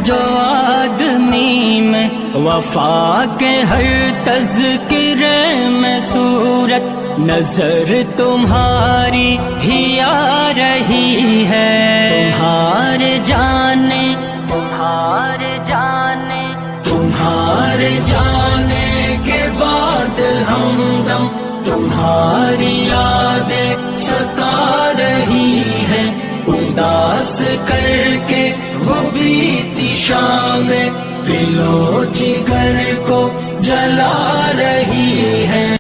جو آدمی میں وفا کے ہر تذکرے میں صورت نظر تمہاری ہی آ رہی ہے، تمہارے جانے کے بعد ہمدم تمہاری یادیں ستا رہی ہے، اداس کر کے وہ بیتی شامیں دل و جگر کو جلا رہی ہے۔